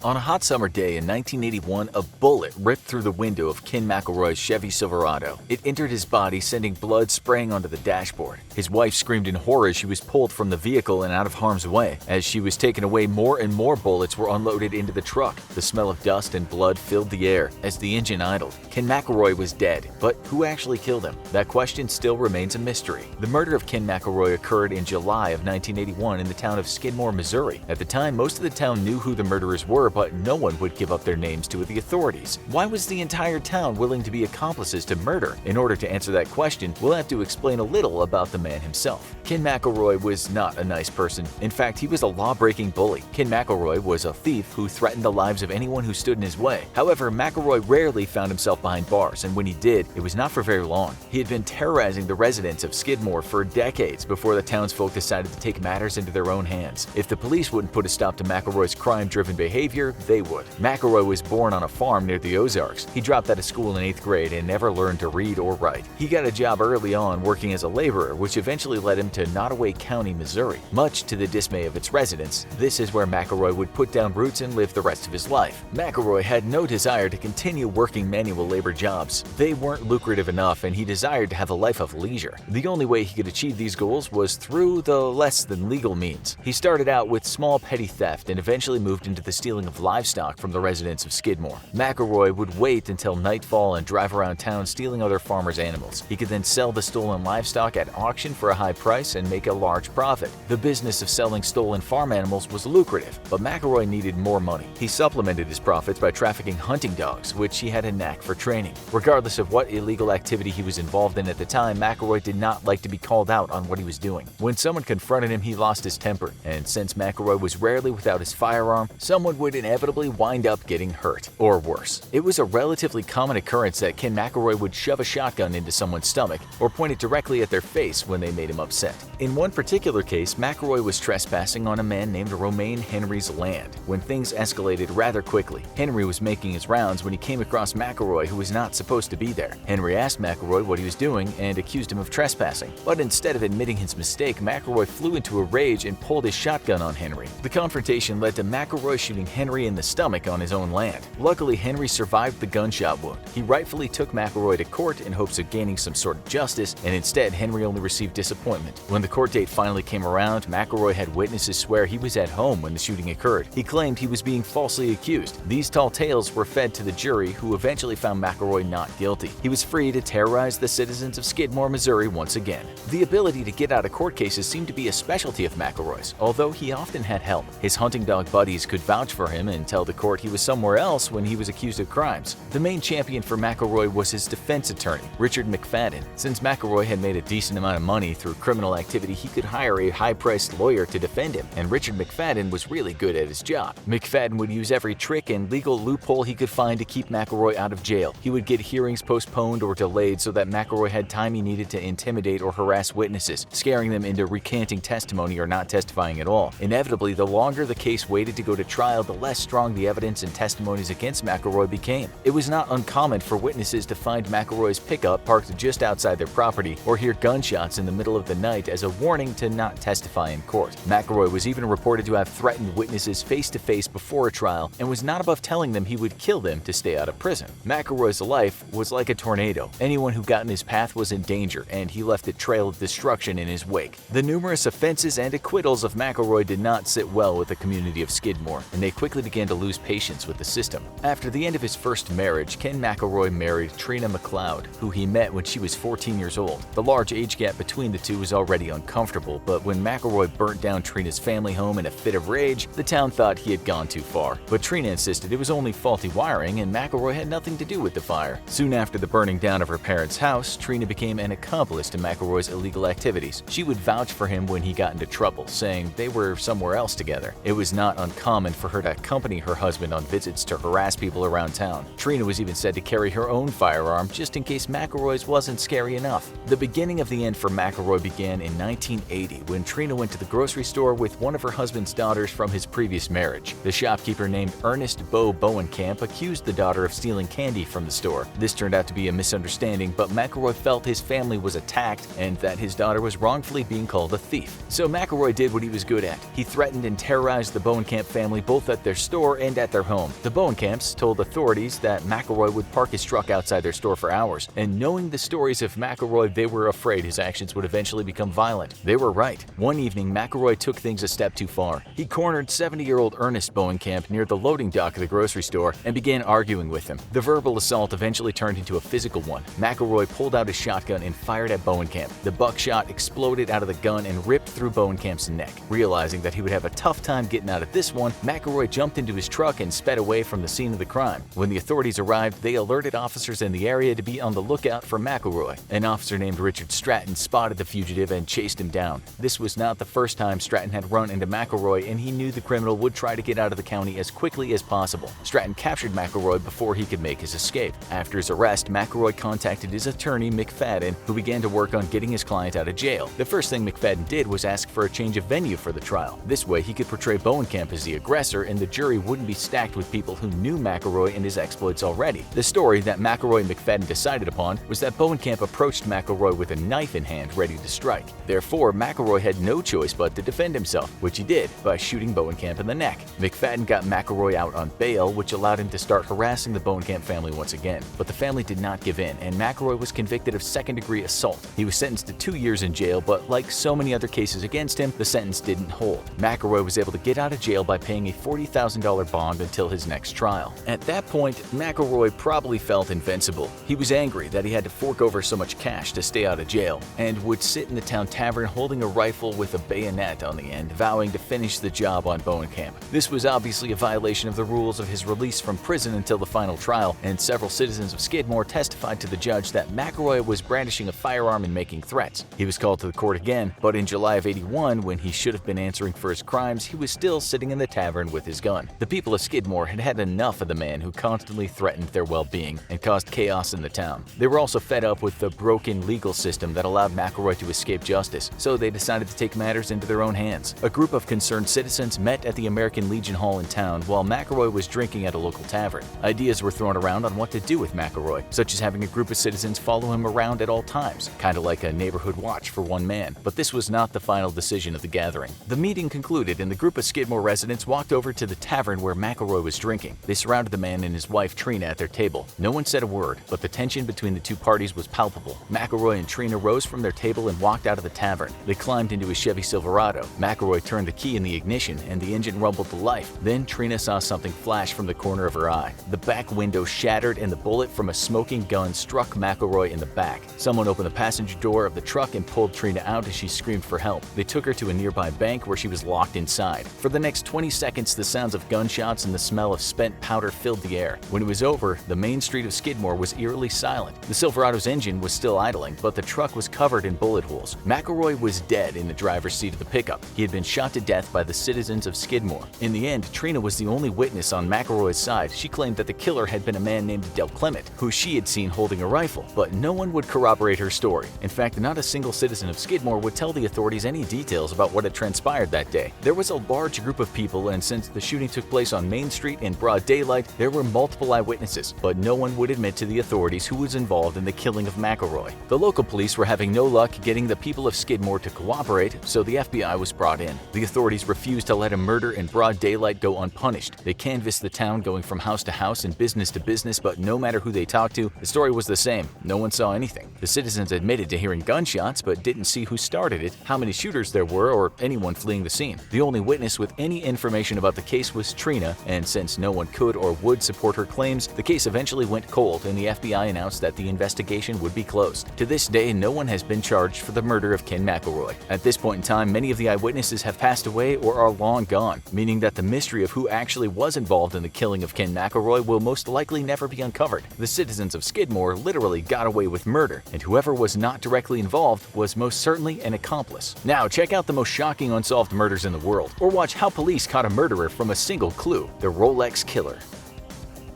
On a hot summer day in 1981, a bullet ripped through the window of Ken McElroy's Chevy Silverado. It entered his body, sending blood spraying onto the dashboard. His wife screamed in horror as she was pulled from the vehicle and out of harm's way. As she was taken away, more and more bullets were unloaded into the truck. The smell of dust and blood filled the air as the engine idled. Ken McElroy was dead, but who actually killed him? That question still remains a mystery. The murder of Ken McElroy occurred in July of 1981 in the town of Skidmore, Missouri. At the time, most of the town knew who the murderers were, but no one would give up their names to the authorities. Why was the entire town willing to be accomplices to murder? In order to answer that question, we'll have to explain a little about the man himself. Ken McElroy was not a nice person. In fact, he was a law-breaking bully. Ken McElroy was a thief who threatened the lives of anyone who stood in his way. However, McElroy rarely found himself behind bars, and when he did, it was not for very long. He had been terrorizing the residents of Skidmore for decades before the townsfolk decided to take matters into their own hands. If the police wouldn't put a stop to McElroy's crime-driven behavior, they would. McElroy was born on a farm near the Ozarks. He dropped out of school in 8th grade and never learned to read or write. He got a job early on working as a laborer, which eventually led him to Nottoway County, Missouri. Much to the dismay of its residents, this is where McElroy would put down roots and live the rest of his life. McElroy had no desire to continue working manual labor jobs. They weren't lucrative enough, and he desired to have a life of leisure. The only way he could achieve these goals was through the less than legal means. He started out with small petty theft and eventually moved into the stealing of livestock from the residents of Skidmore. McElroy would wait until nightfall and drive around town stealing other farmers' animals. He could then sell the stolen livestock at auction for a high price and make a large profit. The business of selling stolen farm animals was lucrative, but McElroy needed more money. He supplemented his profits by trafficking hunting dogs, which he had a knack for training. Regardless of what illegal activity he was involved in at the time, McElroy did not like to be called out on what he was doing. When someone confronted him, he lost his temper, and since McElroy was rarely without his firearm, someone would inevitably wind up getting hurt, or worse. It was a relatively common occurrence that Ken McElroy would shove a shotgun into someone's stomach or point it directly at their face when they made him upset. In one particular case, McElroy was trespassing on a man named Romaine Henry's land when things escalated rather quickly. Henry was making his rounds when he came across McElroy, who was not supposed to be there. Henry asked McElroy what he was doing and accused him of trespassing, but instead of admitting his mistake, McElroy flew into a rage and pulled his shotgun on Henry. The confrontation led to McElroy shooting Henry in the stomach on his own land. Luckily, Henry survived the gunshot wound. He rightfully took McElroy to court in hopes of gaining some sort of justice, and instead, Henry only received disappointment. When the court date finally came around, McElroy had witnesses swear he was at home when the shooting occurred. He claimed he was being falsely accused. These tall tales were fed to the jury, who eventually found McElroy not guilty. He was free to terrorize the citizens of Skidmore, Missouri once again. The ability to get out of court cases seemed to be a specialty of McElroy's, although he often had help. His hunting dog buddies could vouch for him and tell the court he was somewhere else when he was accused of crimes. The main champion for McElroy was his defense attorney, Richard McFadden. Since McElroy had made a decent amount of money through criminal activity, he could hire a high-priced lawyer to defend him, and Richard McFadden was really good at his job. McFadden would use every trick and legal loophole he could find to keep McElroy out of jail. He would get hearings postponed or delayed so that McElroy had time he needed to intimidate or harass witnesses, scaring them into recanting testimony or not testifying at all. Inevitably, the longer the case waited to go to trial, the less strong the evidence and testimonies against McElroy became. It was not uncommon for witnesses to find McElroy's pickup parked just outside their property or hear gunshots in the middle of the night as a warning to not testify in court. McElroy was even reported to have threatened witnesses face-to-face before a trial and was not above telling them he would kill them to stay out of prison. McElroy's life was like a tornado. Anyone who got in his path was in danger, and he left a trail of destruction in his wake. The numerous offenses and acquittals of McElroy did not sit well with the community of Skidmore, and they quickly began to lose patience with the system. After the end of his first marriage, Ken McElroy married Trina McLeod, who he met when she was 14 years old. The large age gap between the two was already uncomfortable, but when McElroy burnt down Trina's family home in a fit of rage, the town thought he had gone too far. But Trina insisted it was only faulty wiring and McElroy had nothing to do with the fire. Soon after the burning down of her parents' house, Trina became an accomplice to McElroy's illegal activities. She would vouch for him when he got into trouble, saying they were somewhere else together. It was not uncommon for her to accompany her husband on visits to harass people around town. Trina was even said to carry her own firearm just in case McElroy's wasn't scary enough. The beginning of the end for McElroy began in 1980 when Trina went to the grocery store with one of her husband's daughters from his previous marriage. The shopkeeper named Ernest Bo Bowenkamp accused the daughter of stealing candy from the store. This turned out to be a misunderstanding, but McElroy felt his family was attacked and that his daughter was wrongfully being called a thief. So McElroy did what he was good at. He threatened and terrorized the Bowenkamp family both at their their store and at their home. The Bowenkamps told authorities that McElroy would park his truck outside their store for hours, and knowing the stories of McElroy, they were afraid his actions would eventually become violent. They were right. One evening, McElroy took things a step too far. He cornered 70-year-old Ernest Bowenkamp near the loading dock of the grocery store and began arguing with him. The verbal assault eventually turned into a physical one. McElroy pulled out his shotgun and fired at Bowenkamp. The buckshot exploded out of the gun and ripped through Bowenkamp's neck. Realizing that he would have a tough time getting out of this one, McElroy jumped into his truck and sped away from the scene of the crime. When the authorities arrived, they alerted officers in the area to be on the lookout for McElroy. An officer named Richard Stratton spotted the fugitive and chased him down. This was not the first time Stratton had run into McElroy, and he knew the criminal would try to get out of the county as quickly as possible. Stratton captured McElroy before he could make his escape. After his arrest, McElroy contacted his attorney, McFadden, who began to work on getting his client out of jail. The first thing McFadden did was ask for a change of venue for the trial. This way, he could portray Bowenkamp as the aggressor, and the jury wouldn't be stacked with people who knew McElroy and his exploits already. The story that McElroy and McFadden decided upon was that Bowenkamp approached McElroy with a knife in hand, ready to strike. Therefore, McElroy had no choice but to defend himself, which he did by shooting Bowenkamp in the neck. McFadden got McElroy out on bail, which allowed him to start harassing the Bowenkamp family once again. But the family did not give in, and McElroy was convicted of second-degree assault. He was sentenced to 2 years in jail, but like so many other cases against him, the sentence didn't hold. McElroy was able to get out of jail by paying a $40,000 bond until his next trial. At that point, McElroy probably felt invincible. He was angry that he had to fork over so much cash to stay out of jail, and would sit in the town tavern holding a rifle with a bayonet on the end, vowing to finish the job on Bowenkamp. This was obviously a violation of the rules of his release from prison until the final trial, and several citizens of Skidmore testified to the judge that McElroy was brandishing a firearm and making threats. He was called to the court again, but in July of '81, when he should have been answering for his crimes, he was still sitting in the tavern with his gun. The people of Skidmore had had enough of the man who constantly threatened their well-being and caused chaos in the town. They were also fed up with the broken legal system that allowed McElroy to escape justice, so they decided to take matters into their own hands. A group of concerned citizens met at the American Legion Hall in town while McElroy was drinking at a local tavern. Ideas were thrown around on what to do with McElroy, such as having a group of citizens follow him around at all times, kind of like a neighborhood watch for one man. But this was not the final decision of the gathering. The meeting concluded, and the group of Skidmore residents walked over to the tavern where McElroy was drinking. They surrounded the man and his wife Trina at their table. No one said a word, but the tension between the two parties was palpable. McElroy and Trina rose from their table and walked out of the tavern. They climbed into a Chevy Silverado. McElroy turned the key in the ignition, and the engine rumbled to life. Then Trina saw something flash from the corner of her eye. The back window shattered, and the bullet from a smoking gun struck McElroy in the back. Someone opened the passenger door of the truck and pulled Trina out as she screamed for help. They took her to a nearby bank where she was locked inside. For the next 20 seconds, the sounds of gunshots and the smell of spent powder filled the air. When it was over, the main street of Skidmore was eerily silent. The Silverado's engine was still idling, but the truck was covered in bullet holes. McElroy was dead in the driver's seat of the pickup. He had been shot to death by the citizens of Skidmore. In the end, Trina was the only witness on McElroy's side. She claimed that the killer had been a man named Del Clement, who she had seen holding a rifle, but no one would corroborate her story. In fact, not a single citizen of Skidmore would tell the authorities any details about what had transpired that day. There was a large group of people, and since the shooting took place on Main Street in broad daylight, there were multiple eyewitnesses, but no one would admit to the authorities who was involved in the killing of McElroy. The local police were having no luck getting the people of Skidmore to cooperate, so the FBI was brought in. The authorities refused to let a murder in broad daylight go unpunished. They canvassed the town, going from house to house and business to business, but no matter who they talked to, the story was the same. No one saw anything. The citizens admitted to hearing gunshots, but didn't see who started it, how many shooters there were, or anyone fleeing the scene. The only witness with any information about the case was Trina, and since no one could or would support her claims, the case eventually went cold, and the FBI announced that the investigation would be closed. To this day, no one has been charged for the murder of Ken McElroy. At this point in time, many of the eyewitnesses have passed away or are long gone, meaning that the mystery of who actually was involved in the killing of Ken McElroy will most likely never be uncovered. The citizens of Skidmore literally got away with murder, and whoever was not directly involved was most certainly an accomplice. Now, check out the most shocking unsolved murders in the world, or watch how police caught a murderer from a single clue: the Rolex Killer.